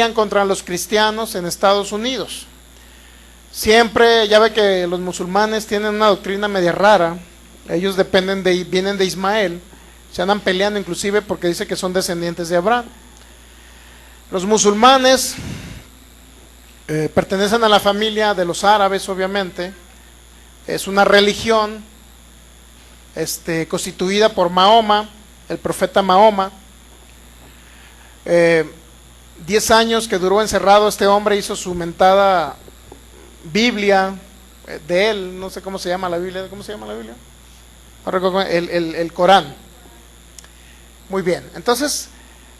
contra los cristianos en Estados Unidos. Siempre, ya ve que los musulmanes tienen una doctrina media rara. Ellos vienen de Ismael, se andan peleando inclusive porque dice que son descendientes de Abraham. Los musulmanes pertenecen a la familia de los árabes, obviamente. Es una religión constituida por Mahoma, el profeta Mahoma. 10 años que duró encerrado este hombre, hizo su mentada Biblia de él, no sé cómo se llama la Biblia, ¿cómo se llama la Biblia? No recuerdo, el Corán. Muy bien, entonces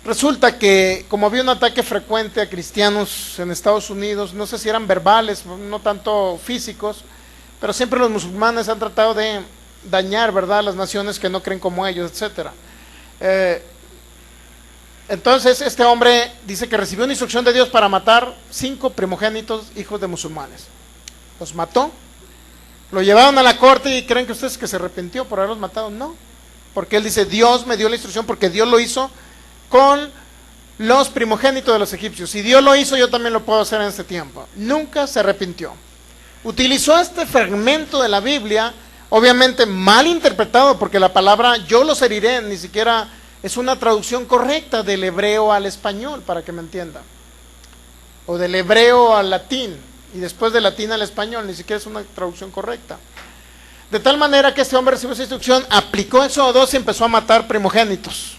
resulta que como había un ataque frecuente a cristianos en Estados Unidos, no sé si eran verbales, no tanto físicos, pero siempre los musulmanes han tratado de dañar, ¿verdad?, a las naciones que no creen como ellos, etcétera. Entonces este hombre dice que recibió una instrucción de Dios para matar 5 primogénitos hijos de musulmanes. Los mató, lo llevaron a la corte y creen que ustedes que se arrepintió por haberlos matado. No, porque él dice, Dios me dio la instrucción porque Dios lo hizo con los primogénitos de los egipcios. Si Dios lo hizo, yo también lo puedo hacer en este tiempo. Nunca se arrepintió. Utilizó este fragmento de la Biblia, obviamente mal interpretado, porque la palabra yo los heriré ni siquiera es una traducción correcta del hebreo al español, para que me entiendan, o del hebreo al latín, y después del latín al español, ni siquiera es una traducción correcta. De tal manera que este hombre recibió esa instrucción, aplicó Éxodo 2 y empezó a matar primogénitos,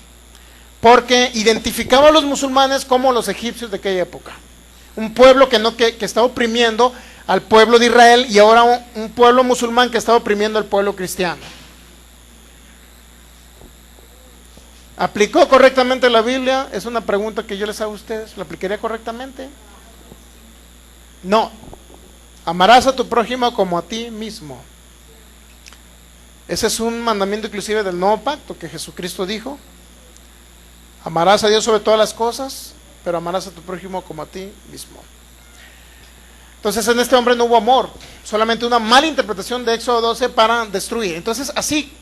porque identificaba a los musulmanes como los egipcios de aquella época, un pueblo que está oprimiendo al pueblo de Israel, y ahora un pueblo musulmán que está oprimiendo al pueblo cristiano. ¿Aplicó correctamente la Biblia? Es una pregunta que yo les hago a ustedes. ¿La aplicaría correctamente? No. Amarás a tu prójimo como a ti mismo. Ese es un mandamiento inclusive del nuevo pacto que Jesucristo dijo. Amarás a Dios sobre todas las cosas, pero amarás a tu prójimo como a ti mismo. Entonces en este hombre no hubo amor, solamente una mala interpretación de Éxodo 12 para destruir. Entonces así,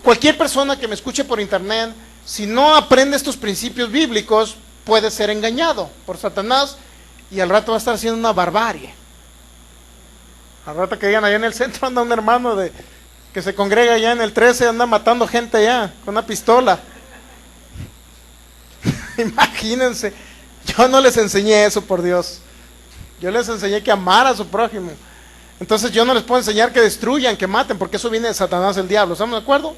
cualquier persona que me escuche por internet, si no aprende estos principios bíblicos, puede ser engañado por Satanás y al rato va a estar haciendo una barbarie. Al rato que digan allá en el centro anda un hermano que se congrega allá en el 13, anda matando gente allá con una pistola. Imagínense, yo no les enseñé eso, por Dios. Yo les enseñé que amar a su prójimo. Entonces yo no les puedo enseñar que destruyan, que maten, porque eso viene de Satanás, el diablo. ¿Estamos de acuerdo?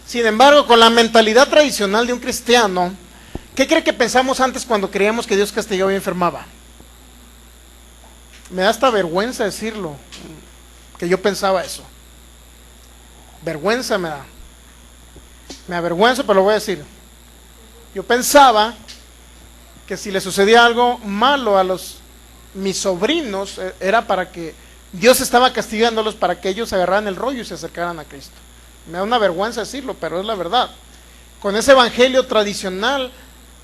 Sin embargo, con la mentalidad tradicional de un cristiano, ¿qué cree que pensamos antes cuando creíamos que Dios castigaba y enfermaba? Me da hasta vergüenza decirlo, que yo pensaba eso. Vergüenza me da. Me avergüenzo, pero lo voy a decir. Yo pensaba que si le sucedía algo malo a mis sobrinos, era para que Dios estaba castigándolos para que ellos agarraran el rollo y se acercaran a Cristo. Me da una vergüenza decirlo, pero es la verdad. Con ese evangelio tradicional,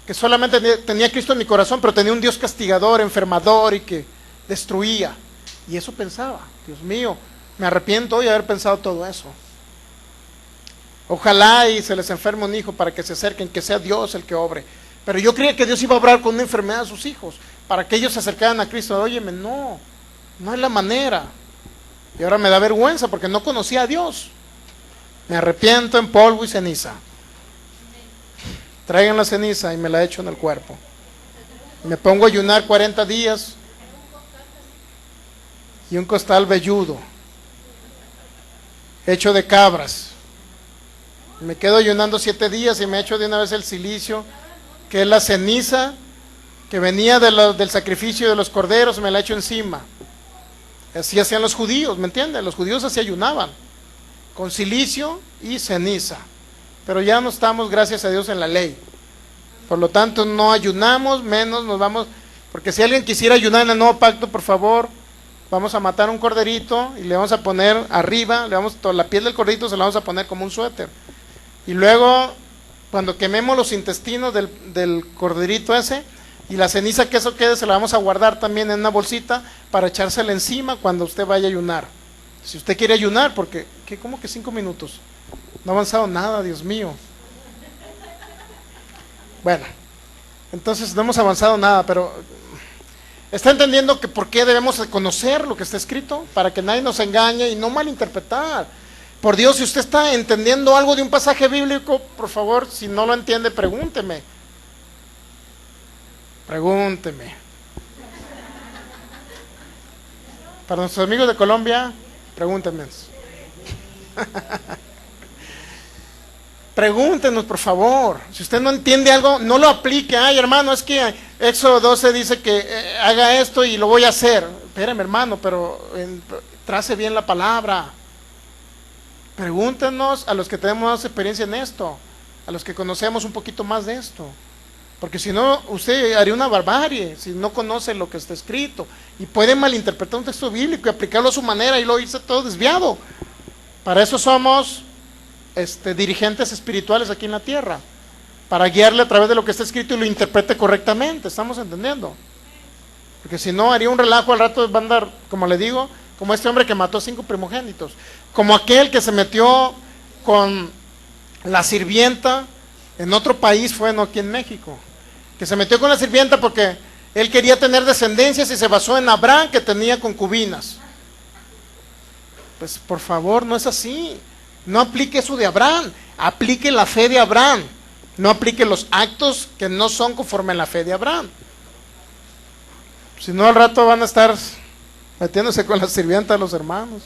que solamente tenía Cristo en mi corazón, pero tenía un Dios castigador, enfermador y que destruía. Y eso pensaba. Dios mío, me arrepiento hoy de haber pensado todo eso. Ojalá y se les enferme un hijo para que se acerquen, que sea Dios el que obre. Pero yo creía que Dios iba a obrar con una enfermedad a sus hijos, para que ellos se acercaran a Cristo. Óyeme, no es la manera. Y ahora me da vergüenza porque no conocía a Dios. Me arrepiento en polvo y ceniza. Traigan la ceniza y me la echo en el cuerpo. Me pongo a ayunar 40 días y un costal velludo hecho de cabras. Me quedo ayunando 7 días y me echo de una vez el silicio, que es la ceniza que venía del sacrificio de los corderos, me la echo encima. Así hacían los judíos, ¿me entienden? Los judíos así ayunaban, con silicio y ceniza. Pero ya no estamos, gracias a Dios, en la ley. Por lo tanto, no ayunamos, menos nos vamos. Porque si alguien quisiera ayunar en el nuevo pacto, por favor, vamos a matar un corderito y le vamos a poner arriba, toda la piel del corderito se la vamos a poner como un suéter. Y luego, cuando quememos los intestinos del corderito ese, y la ceniza que eso quede, se la vamos a guardar también en una bolsita para echársela encima cuando usted vaya a ayunar. Si usted quiere ayunar, porque, ¿cómo que 5 minutos? No ha avanzado nada, Dios mío. Bueno, Entonces no hemos avanzado nada, pero ¿está entendiendo que por qué debemos de conocer lo que está escrito? Para que nadie nos engañe y no malinterpretar. Por Dios, si usted está entendiendo algo de un pasaje bíblico, por favor, si no lo entiende, pregúnteme. Pregúnteme. Para nuestros amigos de Colombia, pregúntenme. Pregúntenos, por favor. Si usted no entiende algo, no lo aplique. Ay, hermano, es que Éxodo 12 dice que haga esto y lo voy a hacer. Espérame, hermano, pero trace bien la palabra. Pregúntenos a los que tenemos más experiencia en esto, a los que conocemos un poquito más de esto. Porque si no, usted haría una barbarie si no conoce lo que está escrito. Y puede malinterpretar un texto bíblico y aplicarlo a su manera y lo irse todo desviado. Para eso somos dirigentes espirituales aquí en la tierra. Para guiarle a través de lo que está escrito y lo interprete correctamente. ¿Estamos entendiendo? Porque si no, haría un relajo al rato, va a andar, como le digo, como este hombre que mató 5 primogénitos. Como aquel que se metió con la sirvienta en otro país, fue no aquí en México. Que se metió con la sirvienta porque él quería tener descendencias y se basó en Abraham, que tenía concubinas. Pues por favor, no es así. No aplique eso de Abraham, aplique la fe de Abraham. No aplique los actos que no son conforme a la fe de Abraham. Si no, al rato van a estar metiéndose con la sirvienta de los hermanos.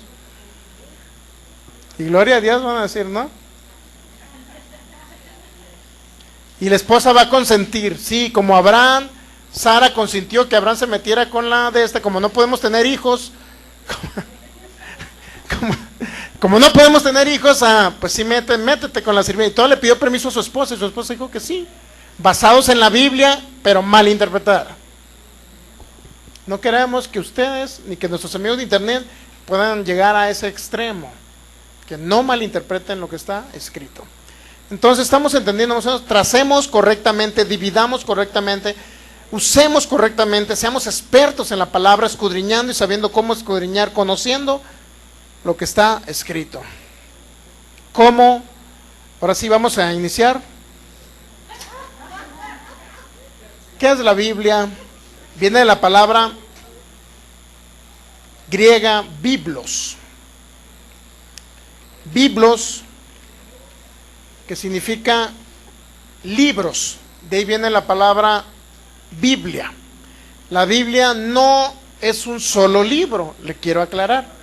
Y gloria a Dios van a decir, ¿no? Y la esposa va a consentir, sí, como Abraham, Sara consintió que Abraham se metiera con la de como no podemos tener hijos, como no podemos tener hijos, pues sí, métete con la sirvienta. Y todo le pidió permiso a su esposa, y su esposa dijo que sí, basados en la Biblia, pero mal interpretada. No queremos que ustedes, ni que nuestros amigos de internet puedan llegar a ese extremo, que no malinterpreten lo que está escrito. Entonces estamos entendiendo, nosotros tracemos correctamente, dividamos correctamente, usemos correctamente, seamos expertos en la palabra, escudriñando y sabiendo cómo escudriñar, conociendo lo que está escrito. ¿Cómo? Ahora sí vamos a iniciar. ¿Qué es la Biblia? Viene de la palabra griega biblos. Biblos, que significa libros. De ahí viene la palabra Biblia. La Biblia no es un solo libro, le quiero aclarar.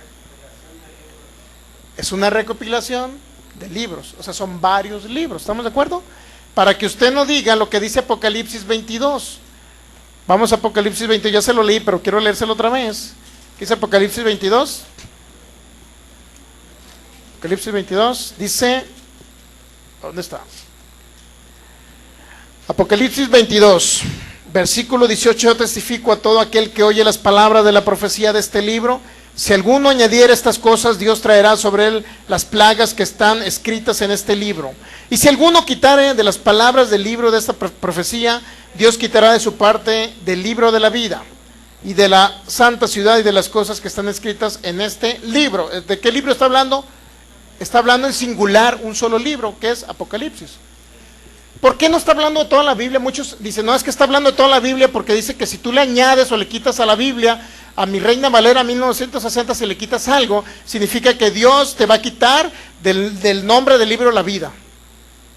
Es una recopilación de libros, o sea, son varios libros, ¿estamos de acuerdo? Para que usted no diga lo que dice Apocalipsis 22. Vamos a Apocalipsis 22, ya se lo leí, pero quiero leérselo otra vez. ¿Qué dice Apocalipsis 22? Apocalipsis 22 dice, ¿dónde está? Apocalipsis 22, versículo 18: yo testifico a todo aquel que oye las palabras de la profecía de este libro. Si alguno añadiera estas cosas, Dios traerá sobre él las plagas que están escritas en este libro. Y si alguno quitare de las palabras del libro de esta profecía, Dios quitará de su parte del libro de la vida y de la santa ciudad y de las cosas que están escritas en este libro. ¿De qué libro está hablando? Está hablando en singular, un solo libro, que es Apocalipsis. ¿Por qué no está hablando de toda la Biblia? Muchos dicen, no, es que está hablando de toda la Biblia porque dice que si tú le añades o le quitas a la Biblia, a mi Reina Valera 1960, si le quitas algo, significa que Dios te va a quitar del nombre del libro la vida.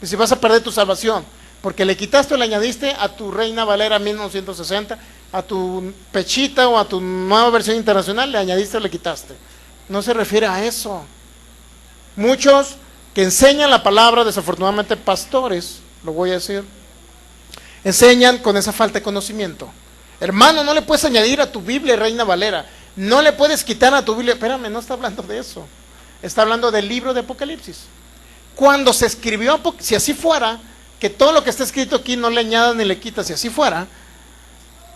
Y si vas a perder tu salvación, porque le quitaste o le añadiste a tu Reina Valera 1960, a tu Pechita o a tu nueva versión internacional, le añadiste o le quitaste. No se refiere a eso. Muchos que enseñan la palabra, desafortunadamente pastores, lo voy a decir, enseñan con esa falta de conocimiento. Hermano, no le puedes añadir a tu Biblia Reina Valera, no le puedes quitar a tu Biblia. Espérame, no está hablando de eso, está hablando del libro de Apocalipsis. Cuando se escribió, si así fuera, que todo lo que está escrito aquí no le añadas ni le quitas, si así fuera,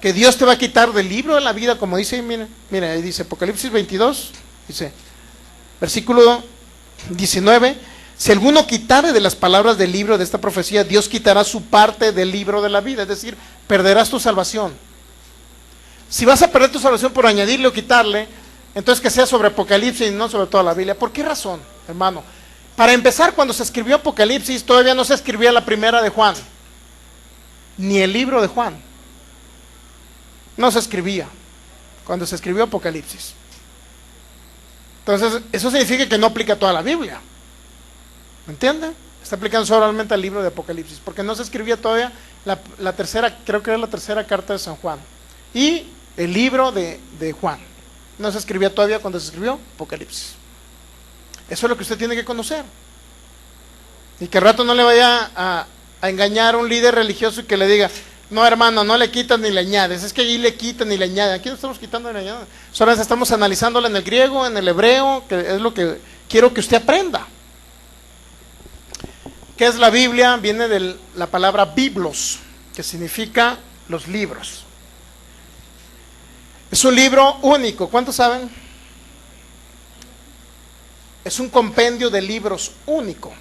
que Dios te va a quitar del libro de la vida, como dice, mira, ahí dice Apocalipsis 22, dice, versículo 19: si alguno quitare de las palabras del libro de esta profecía, Dios quitará su parte del libro de la vida, es decir, perderás tu salvación. Si vas a perder tu salvación por añadirle o quitarle, entonces que sea sobre Apocalipsis y no sobre toda la Biblia. ¿Por qué razón, hermano? Para empezar, cuando se escribió Apocalipsis, todavía no se escribía la primera de Juan. ni el libro de Juan. No se escribía cuando se escribió Apocalipsis. Entonces, eso significa que no aplica toda la Biblia. ¿Me entiende? Está aplicando solamente al libro de Apocalipsis, porque no se escribía todavía la tercera, creo que era la tercera carta de San Juan. Y el libro de Juan. No se escribía todavía cuando se escribió Apocalipsis. Eso es lo que usted tiene que conocer. Y que al rato no le vaya a engañar a un líder religioso y que le diga, no hermano, no le quitas ni le añades, es que ahí le quitan ni le añaden. Aquí no estamos quitando ni le añaden. Solo estamos analizándola en el griego, en el hebreo, que es lo que quiero que usted aprenda. ¿Qué es la Biblia? Viene de la palabra biblos, que significa los libros. Es un libro único, ¿cuántos saben? Es un compendio de libros único,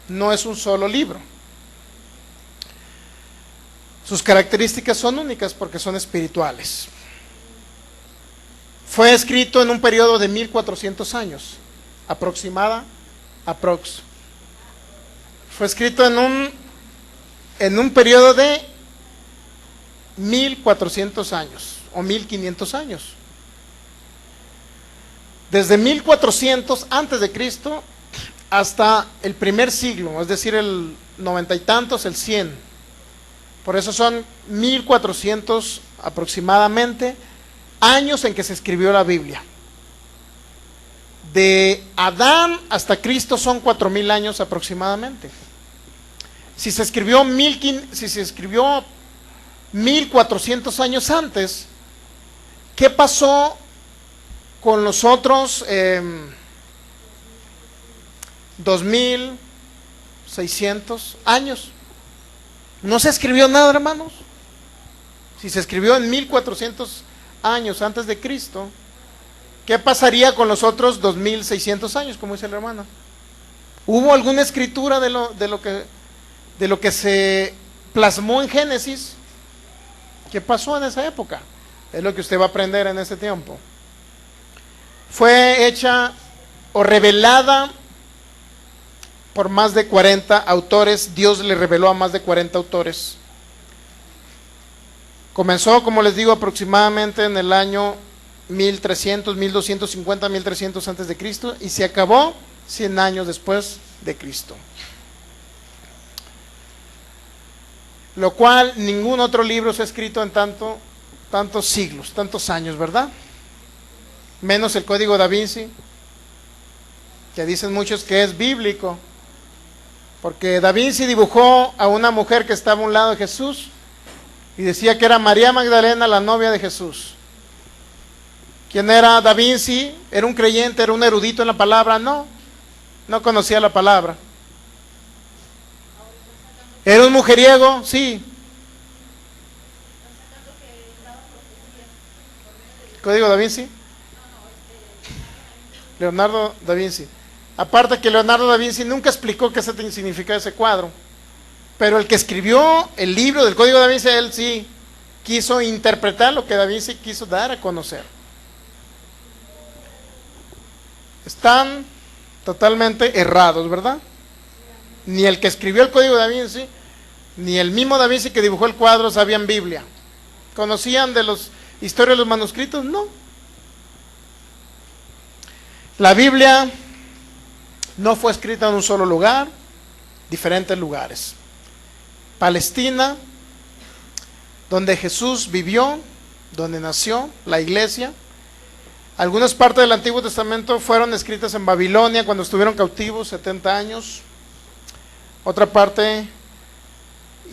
no es un solo libro. Sus características son únicas porque son espirituales. Fue escrito en un periodo de 1400 años, aprox. Fue escrito en un periodo de 1400 años o 1500 años. Desde 1400 antes de Cristo hasta el primer siglo, es decir, el 90 y tantos, el 100. Por eso son 1400 aproximadamente años en que se escribió la Biblia. De Adán hasta Cristo son 4000 años aproximadamente. Si se escribió 1400 años antes, ¿qué pasó con los otros 2600 años? No se escribió nada, hermanos. Si se escribió en 1400 años antes de Cristo, ¿qué pasaría con los otros 2600 años, como dice la hermana? ¿Hubo alguna escritura de lo que se plasmó en Génesis? ¿Qué pasó en esa época? Es lo que usted va a aprender en ese tiempo. Fue hecha o revelada por más de 40 autores. Dios le reveló a más de 40 autores. Comenzó, como les digo, aproximadamente en el año 1300, 1250, 1300 antes de Cristo y se acabó 100 años después de Cristo. Lo cual ningún otro libro se ha escrito en tantos siglos, tantos años, ¿verdad? Menos el Código Da Vinci, que dicen muchos que es bíblico, porque Da Vinci dibujó a una mujer que estaba a un lado de Jesús y decía que era María Magdalena, la novia de Jesús. ¿Quién era Da Vinci? ¿Era un creyente, era un erudito en la palabra? No conocía la palabra. ¿Era un mujeriego? Sí. ¿Código Da Vinci? Leonardo da Vinci. Aparte que Leonardo da Vinci nunca explicó qué significaba ese cuadro, pero el que escribió el libro del Código Da Vinci, él sí quiso interpretar lo que Da Vinci quiso dar a conocer. Están totalmente errados, ¿verdad? Ni el que escribió el Código Da Vinci, ni el mismo Da Vinci que dibujó el cuadro sabían Biblia. ¿Conocían de las historias de los manuscritos? No. La Biblia no fue escrita en un solo lugar, diferentes lugares. Palestina, donde Jesús vivió, donde nació la iglesia. Algunas partes del Antiguo Testamento fueron escritas en Babilonia cuando estuvieron cautivos 70 años. Otra parte,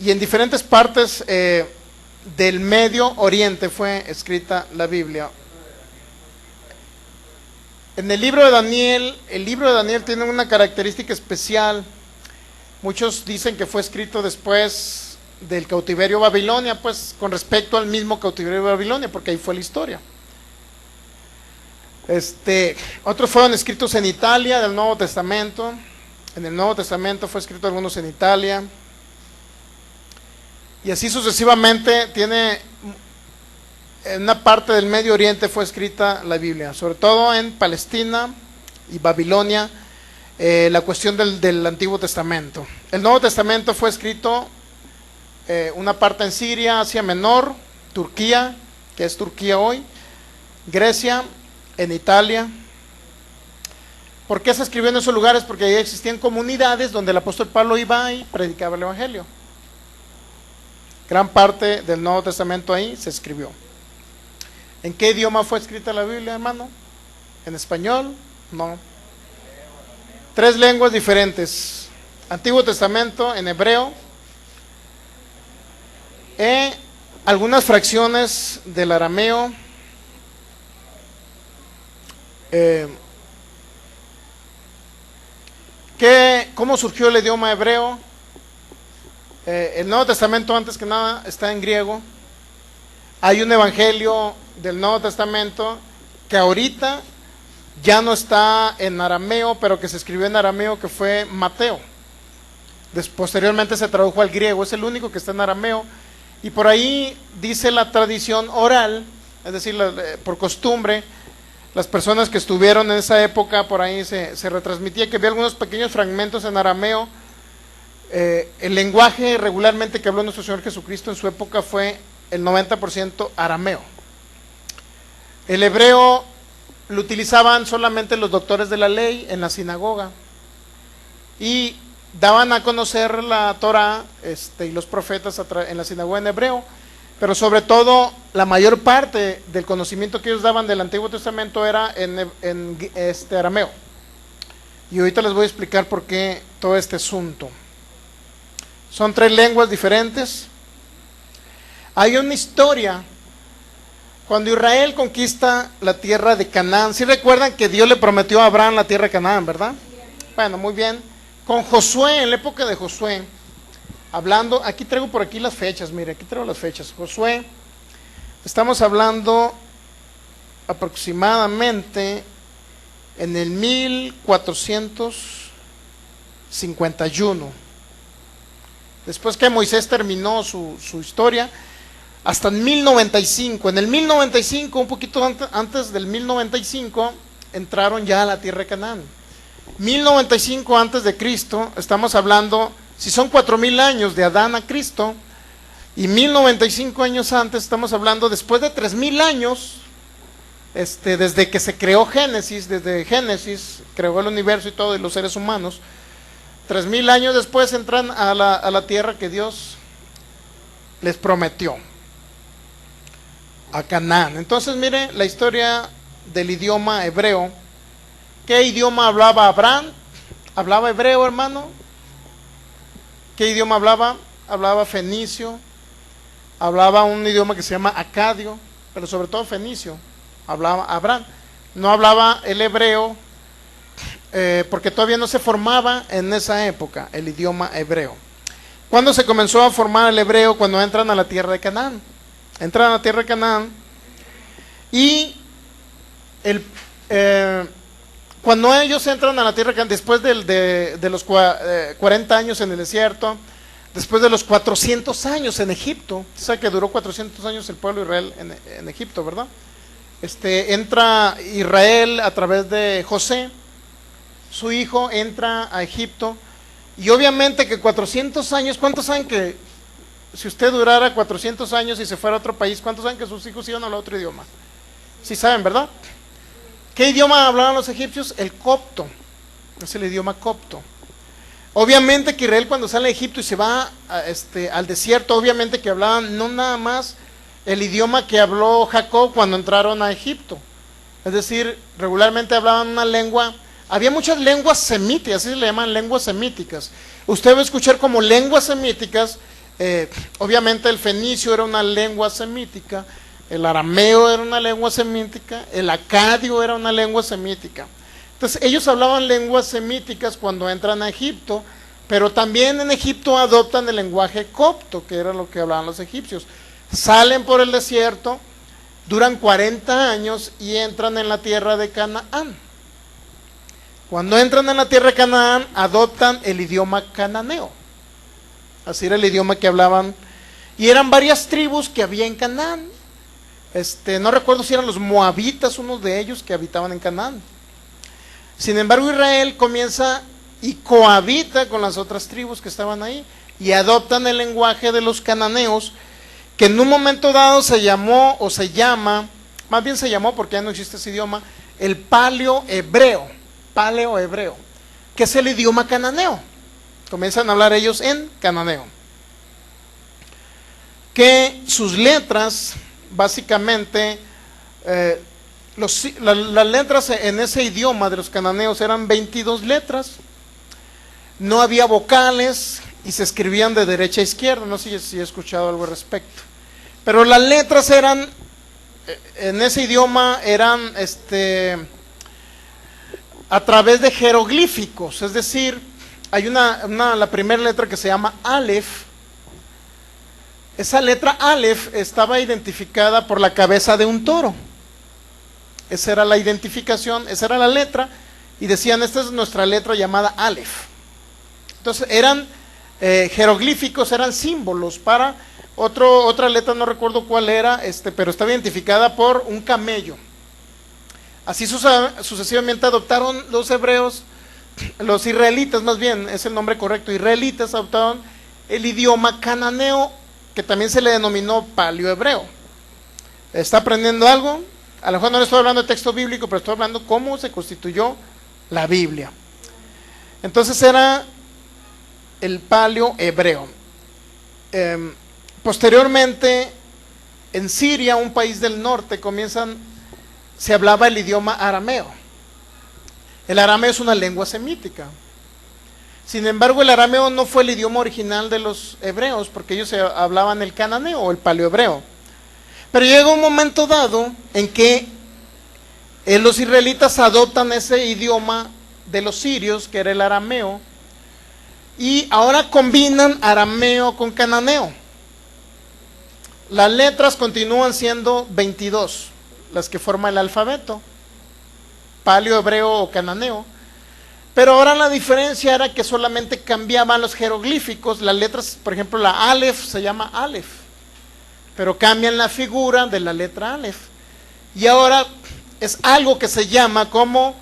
y en diferentes partes del Medio Oriente fue escrita la Biblia. En el libro de Daniel tiene una característica especial. Muchos dicen que fue escrito después del cautiverio Babilonia, pues con respecto al mismo cautiverio de Babilonia, porque ahí fue la historia. Otros fueron escritos en Italia del Nuevo Testamento. En el Nuevo Testamento fue escrito algunos en Italia. Y así sucesivamente en una parte del Medio Oriente fue escrita la Biblia, sobre todo en Palestina y Babilonia, la cuestión del Antiguo Testamento. El Nuevo Testamento fue escrito una parte en Siria, Asia Menor, Turquía, que es Turquía hoy, Grecia, en Italia. ¿Por qué se escribió en esos lugares? Porque ahí existían comunidades donde el apóstol Pablo iba y predicaba el evangelio. Gran parte del Nuevo Testamento ahí se escribió. ¿En qué idioma fue escrita la Biblia, hermano? ¿En español? No. 3 lenguas diferentes. Antiguo Testamento en hebreo, algunas fracciones del arameo, ¿cómo surgió el idioma hebreo? El Nuevo Testamento, antes que nada, está en griego. Hay un evangelio del Nuevo Testamento que ahorita ya no está en arameo, pero que se escribió en arameo, que fue Mateo. Posteriormente se tradujo al griego, es el único que está en arameo. Y por ahí dice la tradición oral, es decir, por costumbre, las personas que estuvieron en esa época, por ahí se retransmitía que había algunos pequeños fragmentos en arameo. El lenguaje regularmente que habló nuestro Señor Jesucristo en su época fue el 90% arameo. El hebreo lo utilizaban solamente los doctores de la ley en la sinagoga y daban a conocer la Torah y los profetas en la sinagoga en hebreo, pero sobre todo la mayor parte del conocimiento que ellos daban del Antiguo Testamento era en arameo. Y ahorita les voy a explicar por qué todo este asunto. Son 3 lenguas diferentes. Hay una historia cuando Israel conquista la tierra de Canaán. ¿Sí recuerdan que Dios le prometió a Abraham la tierra de Canaán, verdad? Bueno, muy bien. Con Josué, en la época de Josué, hablando, aquí traigo por aquí las fechas, mire, aquí traigo las fechas. Josué, estamos hablando aproximadamente en el 1451. Después que Moisés terminó su historia, hasta en 1095. En el 1095, un poquito antes del 1095, entraron ya a la tierra de Canaán. 1095 antes de Cristo, estamos hablando, si son 4000 años de Adán a Cristo, y 1095 años antes, estamos hablando después de 3000 años, desde que se creó Génesis, desde Génesis, creó el universo y todo, y los seres humanos. 3000 años después entran a la tierra que Dios les prometió, a Canaán. Entonces mire la historia del idioma hebreo. ¿Qué idioma hablaba Abraham? ¿Hablaba hebreo, hermano? ¿Qué idioma hablaba? Hablaba fenicio, hablaba un idioma que se llama acadio, pero sobre todo fenicio hablaba Abraham. No hablaba el hebreo, porque todavía no se formaba en esa época el idioma hebreo. ¿Cuándo se comenzó a formar el hebreo? Cuando entran a la tierra de Canaán. Entran a la tierra de Canaán y cuando ellos entran a la tierra de Canaán, después de los 40 años en el desierto, después de los 400 años en Egipto, sabe que duró 400 años el pueblo de Israel en Egipto, ¿verdad? Entra Israel a través de José, su hijo entra a Egipto, y obviamente que 400 años, ¿cuántos saben que si usted durara 400 años y se fuera a otro país, cuántos saben que sus hijos iban a hablar otro idioma? Sí saben, ¿verdad? ¿Qué idioma hablaban los egipcios? El copto, es el idioma copto. Obviamente que Israel cuando sale de Egipto y se va al desierto, obviamente que hablaban no nada más el idioma que habló Jacob cuando entraron a Egipto. Es decir, regularmente hablaban una lengua, había muchas lenguas semíticas, así se le llaman lenguas semíticas. Usted va a escuchar como lenguas semíticas, obviamente el fenicio era una lengua semítica, el arameo era una lengua semítica, el acadio era una lengua semítica. Entonces ellos hablaban lenguas semíticas cuando entran a Egipto, pero también en Egipto adoptan el lenguaje copto, que era lo que hablaban los egipcios. Salen por el desierto, duran 40 años y entran en la tierra de Canaán. Cuando entran en la tierra de Canaán, adoptan el idioma cananeo. Así era el idioma que hablaban. Y eran varias tribus que había en Canaán. No recuerdo si eran los moabitas, unos de ellos que habitaban en Canaán. Sin embargo, Israel comienza y cohabita con las otras tribus que estaban ahí. y adoptan el lenguaje de los cananeos, que en un momento dado se llamó o se llama, más bien se llamó porque ya no existe ese idioma, el paleohebreo, que es el idioma cananeo. Comienzan a hablar ellos en cananeo, que sus letras básicamente, las letras en ese idioma de los cananeos eran 22 letras, no había vocales y se escribían de derecha a izquierda. No sé si he escuchado algo al respecto, pero las letras eran, en ese idioma eran a través de jeroglíficos, es decir, hay la primera letra que se llama Aleph. Esa letra Aleph estaba identificada por la cabeza de un toro. Esa era la identificación, esa era la letra, y decían, esta es nuestra letra llamada Aleph. Entonces eran jeroglíficos, eran símbolos para otra letra, no recuerdo cuál era, pero estaba identificada por un camello. Así sucesivamente adoptaron los hebreos, los israelitas más bien, es el nombre correcto, israelitas adoptaron el idioma cananeo, que también se le denominó paleohebreo. ¿Está aprendiendo algo? A lo mejor no le estoy hablando de texto bíblico, pero estoy hablando cómo se constituyó la Biblia. Entonces era el paleohebreo. Posteriormente, en Siria, un país del norte, se hablaba el idioma arameo. El arameo es una lengua semítica. Sin embargo, el arameo no fue el idioma original de los hebreos, porque ellos hablaban el cananeo o el paleohebreo. Pero llega un momento dado en que los israelitas adoptan ese idioma de los sirios, que era el arameo, y ahora combinan arameo con cananeo. Las letras continúan siendo 22, las que forman el alfabeto, paleohebreo o cananeo. Pero ahora la diferencia era que solamente cambiaban los jeroglíficos, las letras, por ejemplo la Aleph se llama Aleph, pero cambian la figura de la letra Aleph. Y ahora es algo que se llama como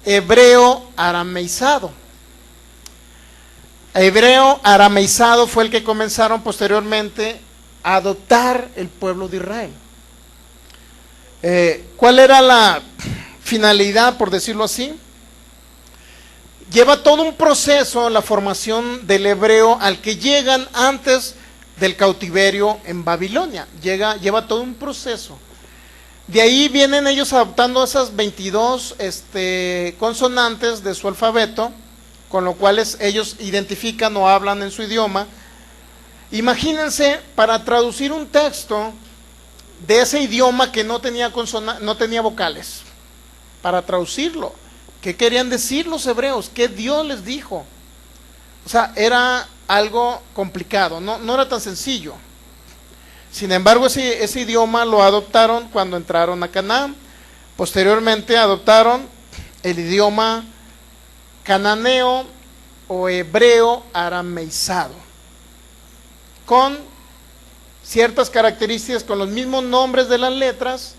hebreo arameizado. Hebreo arameizado fue el que comenzaron posteriormente a adoptar el pueblo de Israel. ¿Cuál era la finalidad, por decirlo así? Lleva todo un proceso la formación del hebreo al que llegan antes del cautiverio en Babilonia. Lleva todo un proceso. De ahí vienen ellos adoptando esas 22 consonantes de su alfabeto, con lo cual ellos identifican o hablan en su idioma. Imagínense, para traducir un texto de ese idioma que no tenía vocales, para traducirlo, ¿qué querían decir los hebreos? ¿Qué Dios les dijo? O sea, era algo complicado, no era tan sencillo. Sin embargo, ese idioma lo adoptaron cuando entraron a Canaán. Posteriormente adoptaron el idioma cananeo o hebreo arameizado, con ciertas características, con los mismos nombres de las letras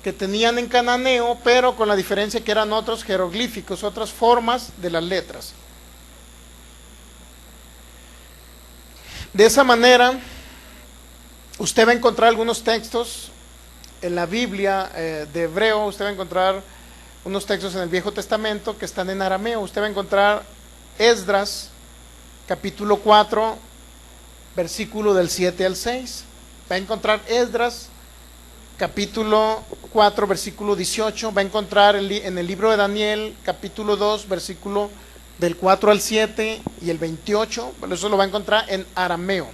que tenían en cananeo, pero con la diferencia que eran otros jeroglíficos, otras formas de las letras. De esa manera, usted va a encontrar algunos textos en la Biblia de hebreo. Usted va a encontrar unos textos en el Viejo Testamento que están en arameo. Usted va a encontrar Esdras, capítulo 4, versículo del 7 al 6. Va a encontrar Esdras, capítulo 4, versículo 18. Va a encontrar en el libro de Daniel, capítulo 2, versículo del 4 al 7 y el 28. Bueno, eso lo va a encontrar en arameo.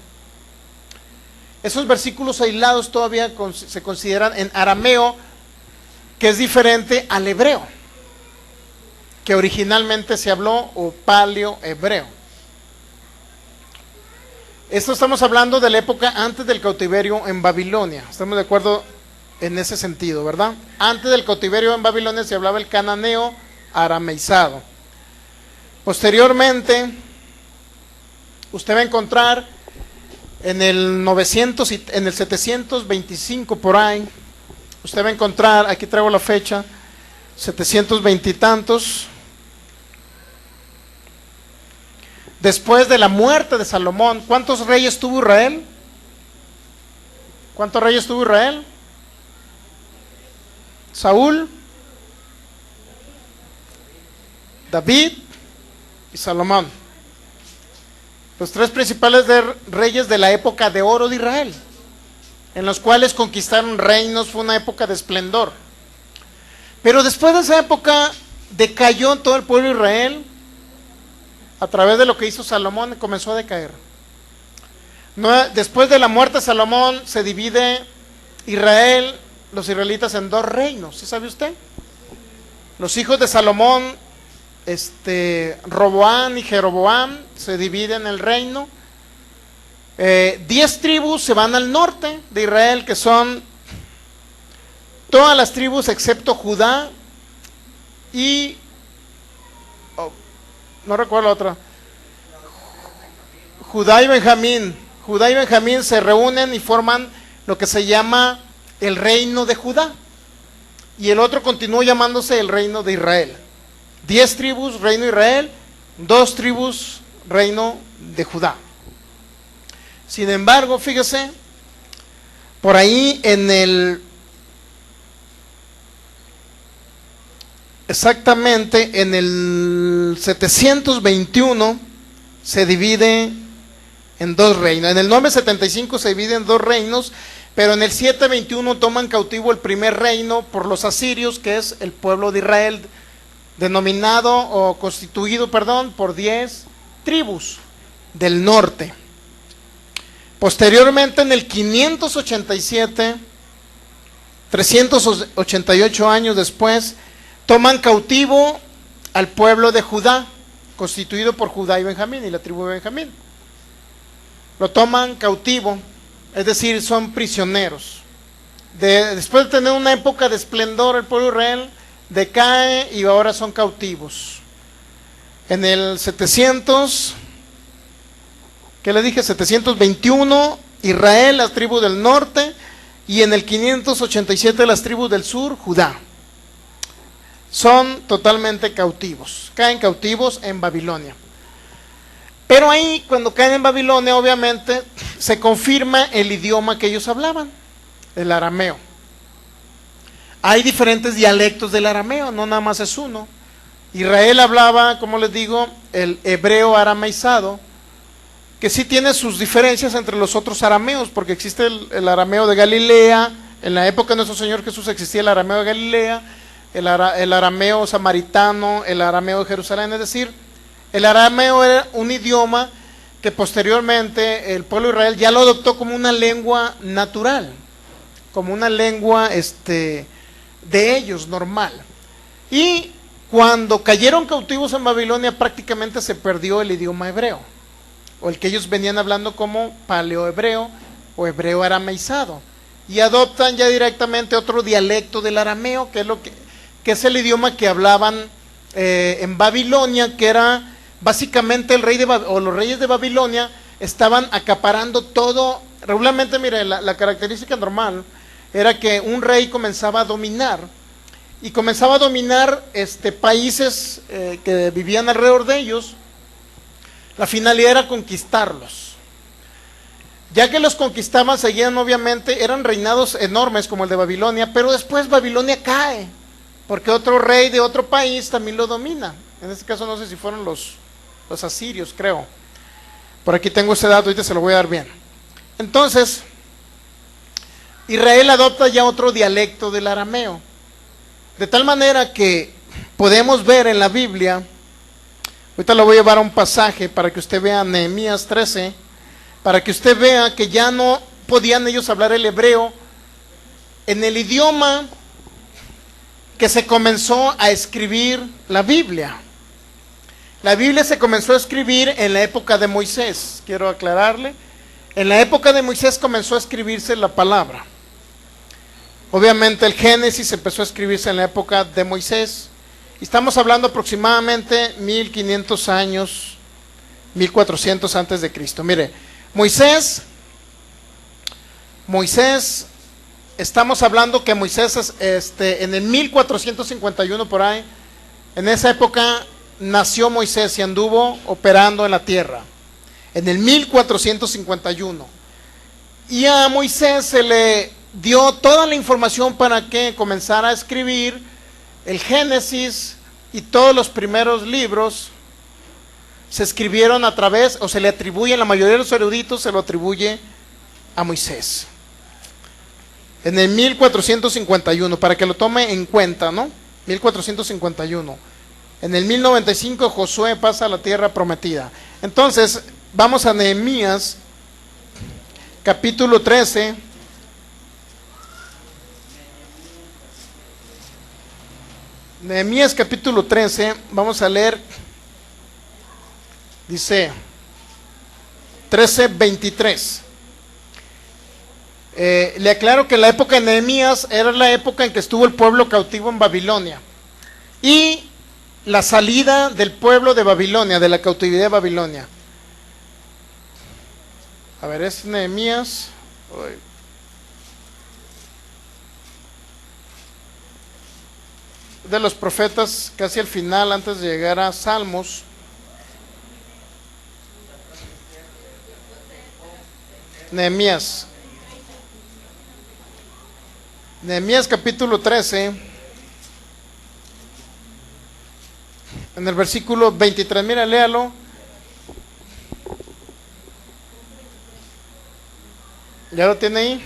Esos versículos aislados todavía se consideran en arameo, que es diferente al hebreo, que originalmente se habló, o paleohebreo. Esto estamos hablando de la época antes del cautiverio en Babilonia. Estamos de acuerdo en ese sentido, ¿verdad? Antes del cautiverio en Babilonia se hablaba el cananeo arameizado. Posteriormente, usted va a encontrar en el 900 y en el 725 por ahí, usted va a encontrar, aquí traigo la fecha, 720 y tantos, Después de la muerte de Salomón, ¿cuántos reyes tuvo Israel? ¿Cuántos reyes tuvo Israel? Saúl, David y Salomón. Los tres principales reyes de la época de oro de Israel, en los cuales conquistaron reinos. Fue una época de esplendor. Pero después de esa época decayó todo el pueblo de Israel. A través de lo que hizo Salomón comenzó a decaer. Después de la muerte de Salomón se divide Israel, los israelitas, en dos reinos. ¿Sí sabe usted? Los hijos de Salomón, Roboam y Jeroboam, se dividen el reino. 10 tribus se van al norte de Israel, que son todas las tribus excepto Judá y no recuerdo la otra. Judá y Benjamín. Judá y Benjamín se reúnen y forman lo que se llama el reino de Judá. Y el otro continuó llamándose el reino de Israel. 10 tribus, reino de Israel. 2 tribus, reino de Judá. Sin embargo, fíjese, por ahí exactamente en el 721 se divide en 2 reinos. En el 975 se divide en 2 reinos, pero en el 721 toman cautivo el primer reino por los asirios, que es el pueblo de Israel, denominado o constituido, por 10 tribus del norte. Posteriormente, en el 587, 388 años después, toman cautivo al pueblo de Judá, constituido por Judá y Benjamín, y la tribu de Benjamín. Lo toman cautivo, es decir, son prisioneros. Después de tener una época de esplendor, el pueblo de Israel decae y ahora son cautivos. En el 721, Israel, las tribus del norte, y en el 587 las tribus del sur, Judá. Son totalmente cautivos, caen cautivos en Babilonia. Pero ahí, cuando caen en Babilonia, obviamente se confirma el idioma que ellos hablaban, el arameo. Hay diferentes dialectos del arameo, no nada más es uno. Israel hablaba, como les digo, el hebreo aramaizado, que sí tiene sus diferencias entre los otros arameos, porque existe el arameo de Galilea. En la época de nuestro Señor Jesús existía el arameo de Galilea, el arameo samaritano, el arameo de Jerusalén. Es decir, el arameo era un idioma que posteriormente el pueblo de Israel ya lo adoptó como una lengua natural, como una lengua de ellos, normal. Y cuando cayeron cautivos en Babilonia, prácticamente se perdió el idioma hebreo, o el que ellos venían hablando como paleohebreo o hebreo arameizado, y adoptan ya directamente otro dialecto del arameo, que es el idioma que hablaban en Babilonia, que era básicamente los reyes de Babilonia estaban acaparando todo. Regularmente, mire, la característica normal era que un rey comenzaba a dominar, y comenzaba a dominar países que vivían alrededor de ellos. La finalidad era conquistarlos. Ya que los conquistaban, seguían, obviamente, eran reinados enormes como el de Babilonia, pero después Babilonia cae, porque otro rey de otro país también lo domina. En este caso no sé si fueron los asirios, creo. Por aquí tengo ese dato, ahorita se lo voy a dar bien. Entonces, Israel adopta ya otro dialecto del arameo, de tal manera que podemos ver en la Biblia. Ahorita lo voy a llevar a un pasaje para que usted vea Nehemías 13, para que usted vea que ya no podían ellos hablar el hebreo en el idioma que se comenzó a escribir la Biblia. La Biblia se comenzó a escribir en la época de Moisés, quiero aclararle. En la época de Moisés comenzó a escribirse la palabra. Obviamente el Génesis empezó a escribirse en la época de Moisés. Estamos hablando aproximadamente 1500 años, 1400 antes de Cristo. Mire, Moisés, estamos hablando que Moisés en el 1451 por ahí, en esa época nació Moisés y anduvo operando en la tierra, en el 1451. Y a Moisés se le dio toda la información para que comenzara a escribir el Génesis, y todos los primeros libros se escribieron a través, o se le atribuye, la mayoría de los eruditos se lo atribuye a Moisés. En el 1451, para que lo tome en cuenta, ¿no? 1451. En el 1095 Josué pasa a la tierra prometida. Entonces, vamos a Nehemías, capítulo 13. Nehemías capítulo 13, vamos a leer, dice 13:23. Le aclaro que la época de Nehemías era la época en que estuvo el pueblo cautivo en Babilonia, y la salida del pueblo de Babilonia, de la cautividad de Babilonia. A ver, es Nehemías. De los profetas, casi al final, antes de llegar a Salmos. Nehemías capítulo 13, en el versículo 23, mira, léalo. ¿Ya lo tiene ahí?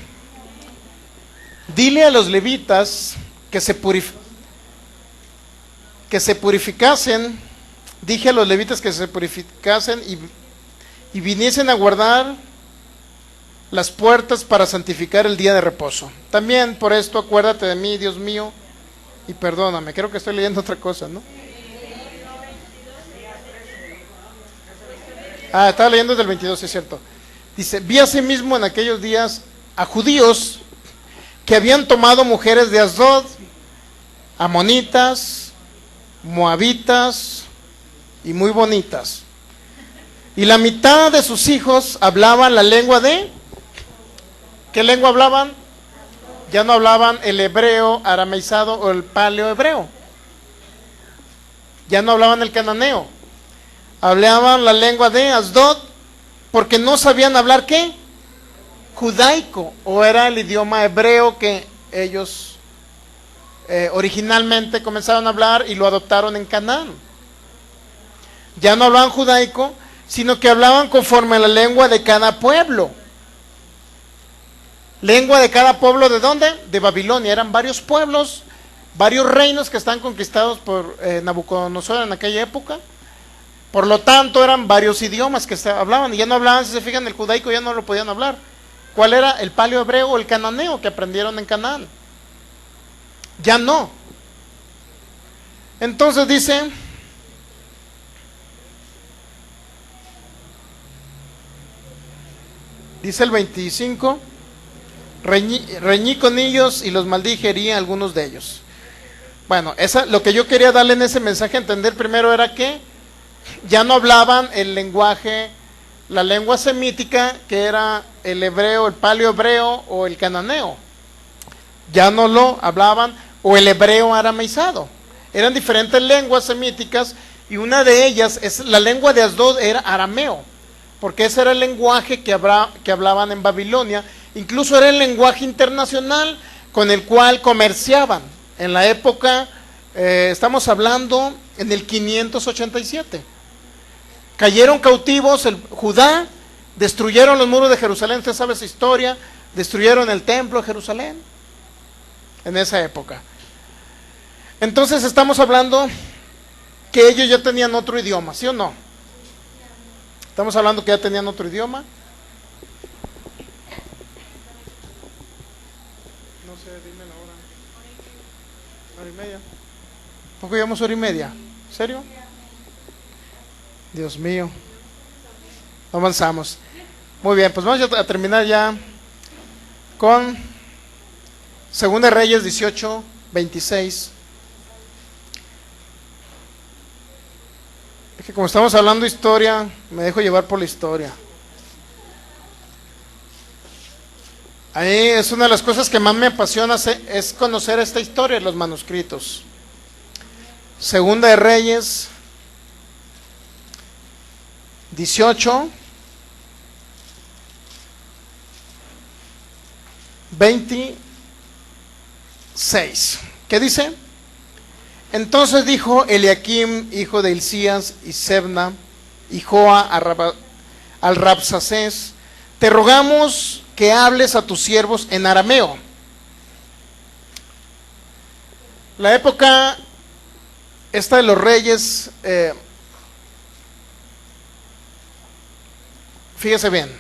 Dile a los levitas que se purificasen, dije a los levitas que se purificasen y viniesen a guardar las puertas para santificar el día de reposo. También por esto acuérdate de mí, Dios mío, y perdóname. Creo que estoy leyendo otra cosa, ¿no? Estaba leyendo desde el 22, es cierto. Dice, vi asimismo en aquellos días a judíos que habían tomado mujeres de Asdod, amonitas, moabitas y muy bonitas, y la mitad de sus hijos hablaban la lengua de... ¿Qué lengua hablaban? Ya no hablaban el hebreo arameizado o el paleohebreo, ya no hablaban el cananeo, hablaban la lengua de Asdod, porque no sabían hablar ¿qué? Judaico, o era el idioma hebreo que ellos originalmente comenzaron a hablar y lo adoptaron en Canaán. Ya no hablaban judaico, sino que hablaban conforme a la lengua de cada pueblo. Lengua de cada pueblo, ¿de dónde? De Babilonia. Eran varios pueblos, varios reinos que están conquistados por Nabucodonosor en aquella época. Por lo tanto, eran varios idiomas que se hablaban, y ya no hablaban, si se fijan, el judaico ya no lo podían hablar. ¿Cuál era? El paleohebreo o el cananeo que aprendieron en Canaán. Ya no. Entonces dice, el 25, reñí con ellos y los maldije, herí a algunos de ellos. Bueno, lo que yo quería darle en ese mensaje a entender primero era que ya no hablaban el lenguaje, la lengua semítica, que era el hebreo, el paleohebreo o el cananeo. Ya no lo hablaban, o el hebreo arameizado. Eran diferentes lenguas semíticas, y una de ellas es la lengua de Asdod, era arameo, porque ese era el lenguaje que hablaban en Babilonia. Incluso era el lenguaje internacional con el cual comerciaban. En la época, estamos hablando en el 587. Cayeron cautivos Judá, destruyeron los muros de Jerusalén, usted sabe esa historia, destruyeron el templo de Jerusalén en esa época. Entonces estamos hablando que ellos ya tenían otro idioma, ¿sí o no? Estamos hablando que ya tenían otro idioma. No sé, dime la hora. Hora y media. ¿Por qué llevamos hora y media? ¿En serio? Dios mío. No avanzamos. Muy bien, pues vamos a terminar ya con Segunda Reyes 18, 26. Es que como estamos hablando de historia, me dejo llevar por la historia. Ahí es una de las cosas que más me apasiona, es conocer esta historia de los manuscritos. Segunda de Reyes 18, 26. ¿Qué dice? Entonces dijo Eliakim, hijo de Hilcías, y Sebna, y Joa al Rabsacés: te rogamos que hables a tus siervos en arameo. La época esta de los reyes, fíjese bien,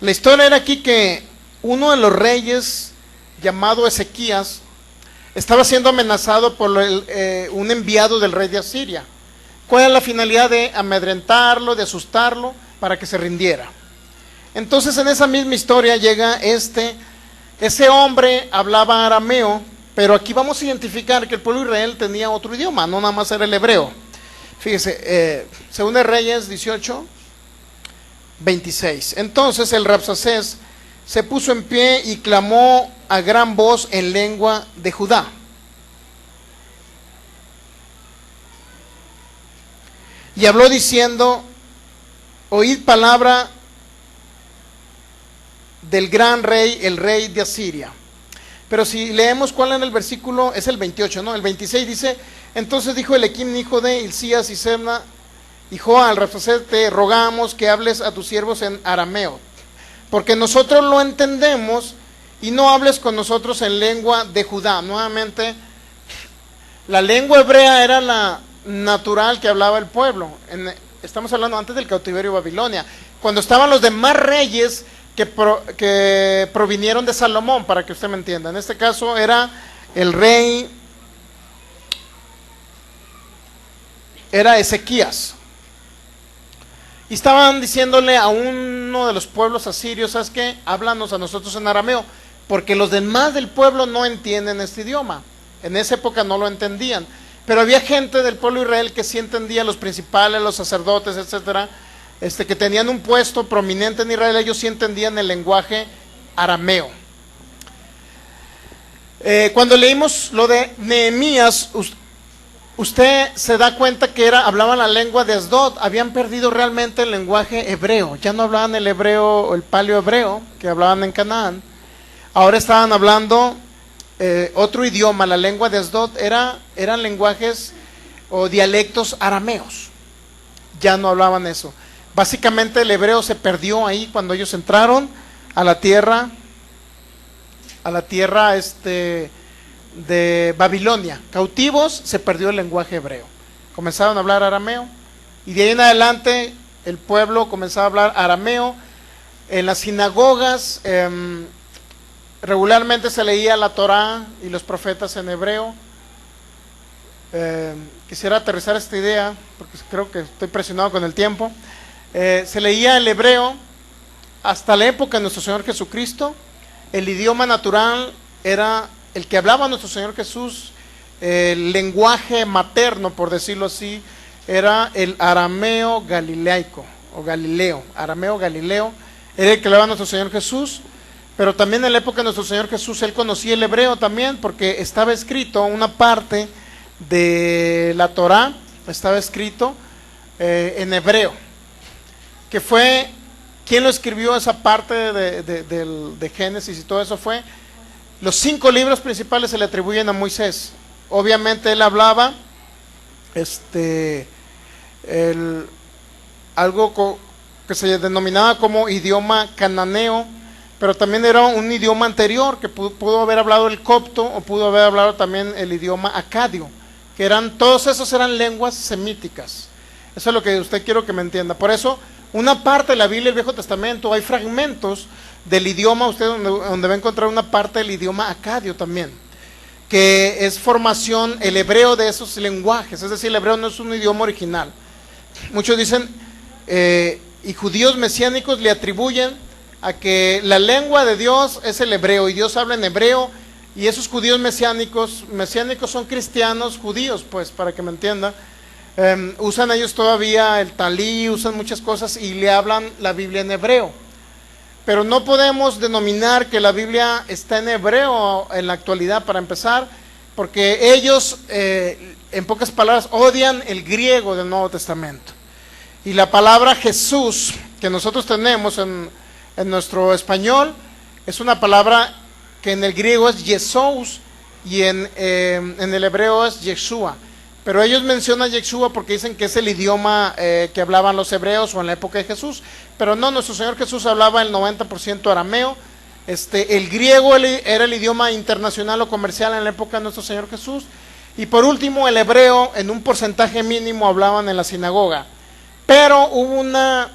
la historia era aquí que uno de los reyes, llamado Ezequías, estaba siendo amenazado por un enviado del rey de Asiria. ¿Cuál era la finalidad? De amedrentarlo, de asustarlo, para que se rindiera. Entonces, en esa misma historia llega ese hombre hablaba arameo, pero aquí vamos a identificar que el pueblo de Israel tenía otro idioma, no nada más era el hebreo. Fíjese, Segunda de Reyes 18, 26. Entonces el Rabsacés se puso en pie y clamó a gran voz en lengua de Judá. Y habló diciendo: oíd palabra del gran rey, el rey de Asiria. Pero si leemos cuál en el versículo, es el 28, ¿no? El 26 dice: entonces dijo Eliakim, hijo de Hilcías, y Sebna, y Joa al Rabsacés: te rogamos que hables a tus siervos en arameo, porque nosotros lo entendemos, y no hables con nosotros en lengua de Judá. Nuevamente, la lengua hebrea era la natural que hablaba el pueblo. Estamos hablando antes del cautiverio de Babilonia, cuando estaban los demás reyes que provinieron de Salomón, para que usted me entienda. En este caso era el rey, era Ezequías. Y estaban diciéndole a uno de los pueblos asirios: ¿sabes qué? Háblanos a nosotros en arameo, porque los demás del pueblo no entienden este idioma. En esa época no lo entendían, pero había gente del pueblo de Israel que sí entendía, los principales, los sacerdotes, etcétera, que tenían un puesto prominente en Israel. Ellos sí entendían el lenguaje arameo. Cuando leímos lo de Nehemías, usted se da cuenta que hablaban la lengua de Asdod. Habían perdido realmente el lenguaje hebreo. Ya no hablaban el hebreo o el paleohebreo que hablaban en Canaán. Ahora estaban hablando otro idioma. La lengua de Asdod eran lenguajes o dialectos arameos. Ya no hablaban eso. Básicamente el hebreo se perdió ahí cuando ellos entraron a la tierra de Babilonia. Cautivos, se perdió el lenguaje hebreo. Comenzaron a hablar arameo, y de ahí en adelante el pueblo comenzaba a hablar arameo. En las sinagogas regularmente se leía la Torá y los profetas en hebreo. Quisiera aterrizar esta idea porque creo que estoy presionado con el tiempo. Se leía el hebreo hasta la época de nuestro Señor Jesucristo. El idioma natural era el que hablaba nuestro Señor Jesús. El lenguaje materno, por decirlo así, era el arameo galileico o galileo. Arameo galileo era el que hablaba nuestro Señor Jesús. Pero también en la época de nuestro Señor Jesús, él conocía el hebreo también, porque estaba escrito una parte de la Torá, estaba escrito en hebreo, que fue, ¿quién lo escribió esa parte de Génesis y todo eso? Fue, los 5 libros principales se le atribuyen a Moisés. Obviamente él hablaba algo que se denominaba como idioma cananeo, pero también era un idioma anterior que pudo haber hablado el copto, o pudo haber hablado también el idioma acadio, que todos esos eran lenguas semíticas. Eso es lo que usted quiero que me entienda. Por eso, una parte de la Biblia del Viejo Testamento, hay fragmentos del idioma, usted donde va a encontrar una parte del idioma acadio también, que es formación, el hebreo de esos lenguajes. Es decir, el hebreo no es un idioma original. Muchos dicen, y judíos mesiánicos le atribuyen a que la lengua de Dios es el hebreo, y Dios habla en hebreo, y esos judíos mesiánicos son cristianos judíos, pues, para que me entienda. Usan ellos todavía el talí, usan muchas cosas y le hablan la Biblia en hebreo. Pero no podemos denominar que la Biblia está en hebreo en la actualidad, para empezar, porque ellos, en pocas palabras, odian el griego del Nuevo Testamento. Y la palabra Jesús que nosotros tenemos en nuestro español es una palabra que en el griego es Jesús y en el hebreo es Yeshua. Pero ellos mencionan Yeshua porque dicen que es el idioma que hablaban los hebreos o en la época de Jesús. Pero no, nuestro Señor Jesús hablaba el 90% arameo. El griego era el idioma internacional o comercial en la época de nuestro Señor Jesús. Y por último, el hebreo en un porcentaje mínimo hablaban en la sinagoga. Pero hubo una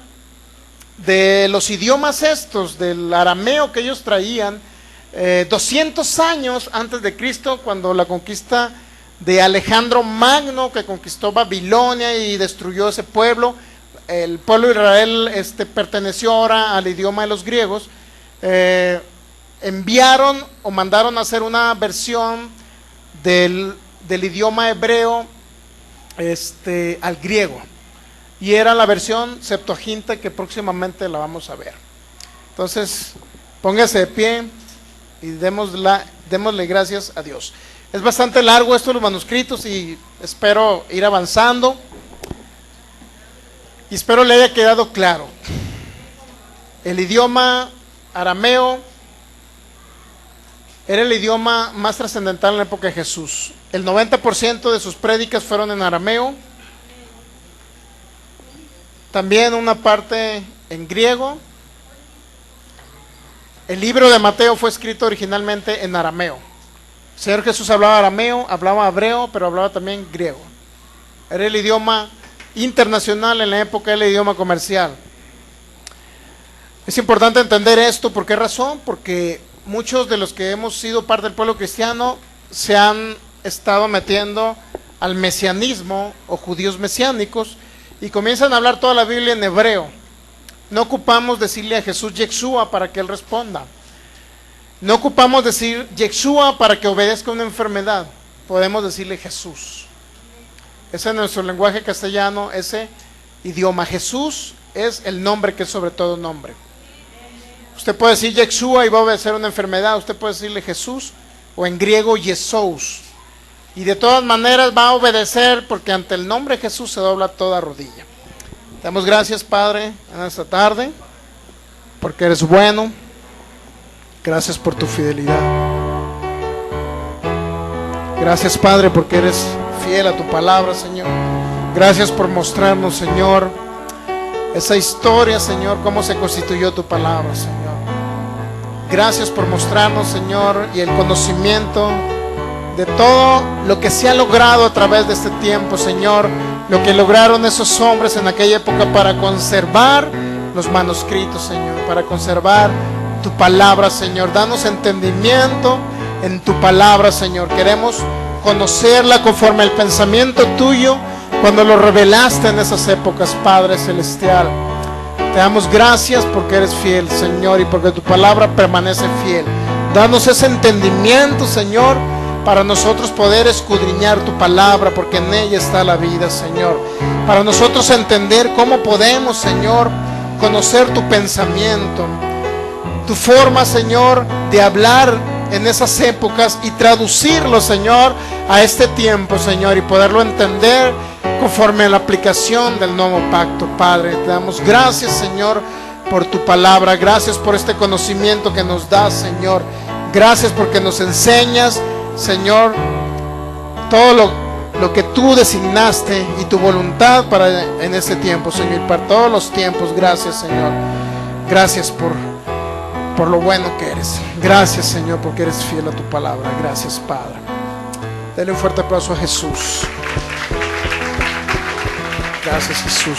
de los idiomas estos, del arameo que ellos traían, 200 años antes de Cristo, cuando la conquista de Alejandro Magno, que conquistó Babilonia y destruyó ese pueblo, el pueblo de Israel perteneció ahora al idioma de los griegos. Enviaron o mandaron a hacer una versión del idioma hebreo al griego, y era la versión Septuaginta, que próximamente la vamos a ver. Entonces póngase de pie y démosle gracias a Dios. Es bastante largo esto, los manuscritos, y espero ir avanzando y espero le haya quedado claro. El idioma arameo era el idioma más trascendental en la época de Jesús. El 90% de sus prédicas fueron en arameo, también una parte en griego. El libro de Mateo fue escrito originalmente en arameo. El Señor Jesús hablaba arameo, hablaba hebreo, pero hablaba también griego. Era el idioma internacional en la época, era el idioma comercial. Es importante entender esto. ¿Por qué razón? Porque muchos de los que hemos sido parte del pueblo cristiano se han estado metiendo al mesianismo o judíos mesiánicos y comienzan a hablar toda la Biblia en hebreo. No ocupamos decirle a Jesús Yeshua para que Él responda. No ocupamos decir Yeshua para que obedezca una enfermedad. Podemos decirle Jesús. Ese es nuestro lenguaje castellano, ese idioma. Jesús es el nombre que es sobre todo nombre. Usted puede decir Yeshua y va a obedecer una enfermedad. Usted puede decirle Jesús o en griego Jesús. Y de todas maneras va a obedecer, porque ante el nombre de Jesús se dobla toda rodilla. Te damos gracias, Padre, en esta tarde, porque eres bueno. Gracias por tu fidelidad. Gracias, Padre, porque eres fiel a tu palabra, Señor. Gracias por mostrarnos, Señor, esa historia, Señor, cómo se constituyó tu palabra, Señor. Gracias por mostrarnos, Señor, y el conocimiento de todo lo que se ha logrado a través de este tiempo, Señor. Lo que lograron esos hombres en aquella época para conservar los manuscritos, Señor, para conservar tu palabra, Señor. Danos entendimiento en tu palabra, Señor. Queremos conocerla conforme al pensamiento tuyo cuando lo revelaste en esas épocas, Padre Celestial. Te damos gracias porque eres fiel, Señor, y porque tu palabra permanece fiel. Danos ese entendimiento, Señor, para nosotros poder escudriñar tu palabra, porque en ella está la vida, Señor. Para nosotros entender cómo podemos, Señor, conocer tu pensamiento, tu forma, Señor, de hablar en esas épocas y traducirlo, Señor, a este tiempo, Señor, y poderlo entender conforme a la aplicación del nuevo pacto, Padre. Te damos gracias, Señor, por tu palabra. Gracias por este conocimiento que nos das, Señor. Gracias porque nos enseñas, Señor, todo lo que tú designaste y tu voluntad para en este tiempo, Señor, y para todos los tiempos. Gracias, Señor. Gracias por lo bueno que eres. Gracias, Señor, porque eres fiel a tu palabra. Gracias, Padre. Dale un fuerte aplauso a Jesús. Gracias, Jesús.